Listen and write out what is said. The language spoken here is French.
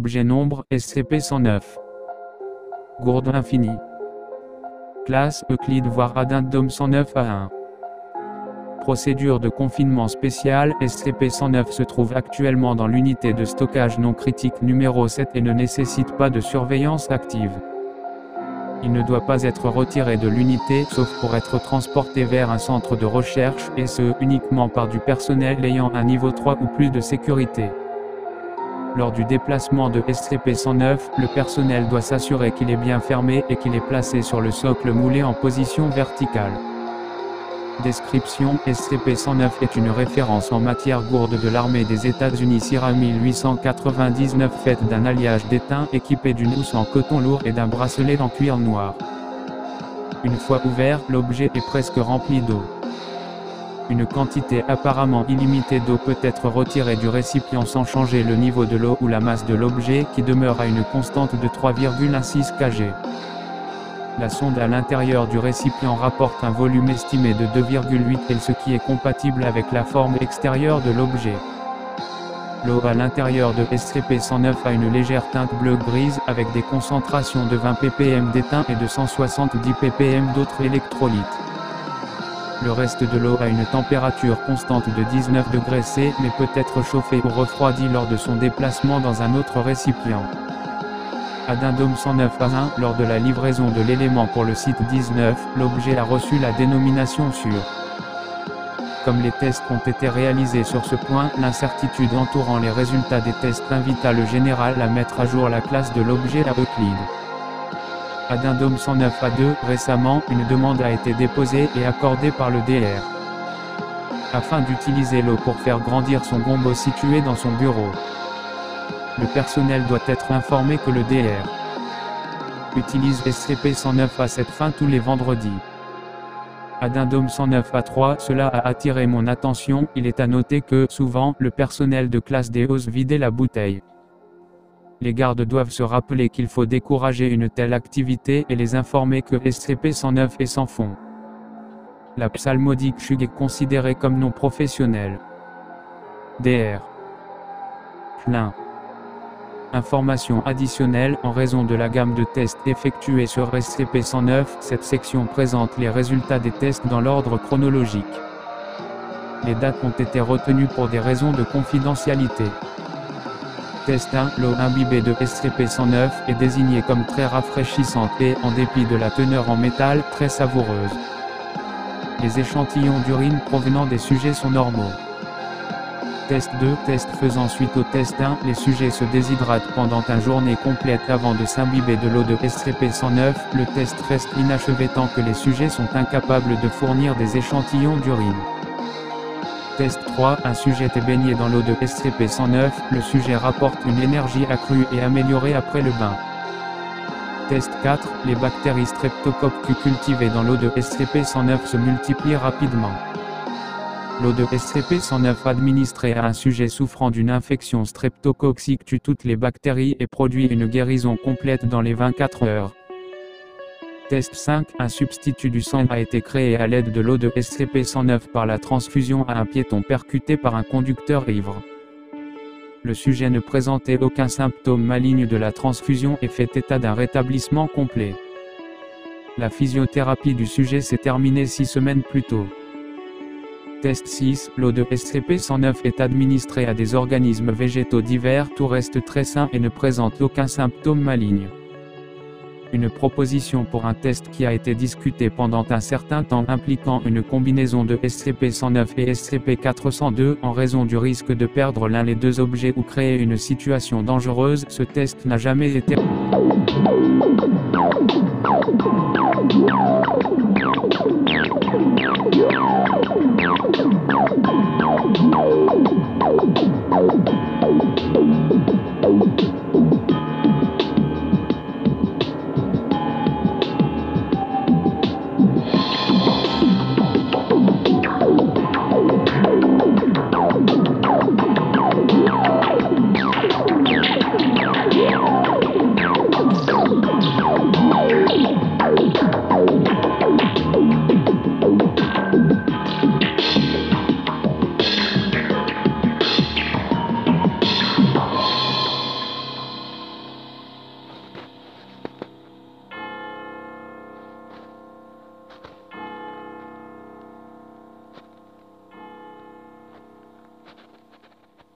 objet nombre, SCP-109. Gourde infinie. Classe, Euclide voire Addendum 109-A1. Procédure de confinement spéciale, SCP-109 se trouve actuellement dans l'unité de stockage non critique numéro 7 et ne nécessite pas de surveillance active. Il ne doit pas être retiré de l'unité, sauf pour être transporté vers un centre de recherche, et ce, uniquement par du personnel ayant un niveau 3 ou plus de sécurité. Lors du déplacement de SCP-109, le personnel doit s'assurer qu'il est bien fermé et qu'il est placé sur le socle moulé en position verticale. Description: SCP-109 est une référence en matière gourde de l'armée des États-Unis CIRA 1899 faite d'un alliage d'étain équipé d'une housse en coton lourd et d'un bracelet en cuir noir. Une fois ouvert, l'objet est presque rempli d'eau. Une quantité apparemment illimitée d'eau peut être retirée du récipient sans changer le niveau de l'eau ou la masse de l'objet, qui demeure à une constante de 3,16 kg. La sonde à l'intérieur du récipient rapporte un volume estimé de 2,8 L, ce qui est compatible avec la forme extérieure de l'objet. L'eau à l'intérieur de SCP-109 a une légère teinte bleu-grise, avec des concentrations de 20 ppm d'étain et de 170 ppm d'autres électrolytes. Le reste de l'eau a une température constante de 19 degrés C, mais peut être chauffée ou refroidie lors de son déplacement dans un autre récipient. Addendum 109-A1, lors de la livraison de l'élément pour le site 19, l'objet a reçu la dénomination sûre. Comme les tests ont été réalisés sur ce point, l'incertitude entourant les résultats des tests invita le général à mettre à jour la classe de l'objet à Euclide. Addendum 109-A2, récemment, une demande a été déposée et accordée par le DR. Afin d'utiliser l'eau pour faire grandir son gombo situé dans son bureau. Le personnel doit être informé que le DR utilise SCP-109 à cette fin tous les vendredis. Addendum 109-A3, cela a attiré mon attention, il est à noter que, souvent, le personnel de classe D ose vider la bouteille. Les gardes doivent se rappeler qu'il faut décourager une telle activité et les informer que SCP-109 est sans fond. La psalmodique Chug est considérée comme non professionnelle. DR plein. Information additionnelle: en raison de la gamme de tests effectués sur SCP-109, cette section présente les résultats des tests dans l'ordre chronologique. Les dates ont été retenues pour des raisons de confidentialité. Test 1, l'eau imbibée de SCP-109 est désignée comme très rafraîchissante et, en dépit de la teneur en métal, très savoureuse. Les échantillons d'urine provenant des sujets sont normaux. Test 2, test faisant suite au test 1, les sujets se déshydratent pendant une journée complète avant de s'imbiber de l'eau de SCP-109, le test reste inachevé tant que les sujets sont incapables de fournir des échantillons d'urine. Test 3, un sujet est baigné dans l'eau de SCP-109, le sujet rapporte une énergie accrue et améliorée après le bain. Test 4, les bactéries Streptococcus cultivées dans l'eau de SCP-109 se multiplient rapidement. L'eau de SCP-109 administrée à un sujet souffrant d'une infection streptococcique tue toutes les bactéries et produit une guérison complète dans les 24 heures. Test 5, un substitut du sang a été créé à l'aide de l'eau de SCP-109 par la transfusion à un piéton percuté par un conducteur ivre. Le sujet ne présentait aucun symptôme maligne de la transfusion et fait état d'un rétablissement complet. La physiothérapie du sujet s'est terminée 6 semaines plus tôt. Test 6, l'eau de SCP-109 est administrée à des organismes végétaux divers, tout reste très sain et ne présente aucun symptôme maligne. Une proposition pour un test qui a été discutée pendant un certain temps impliquant une combinaison de SCP-109 et SCP-402 en raison du risque de perdre l'un des deux objets ou créer une situation dangereuse. Ce test n'a jamais été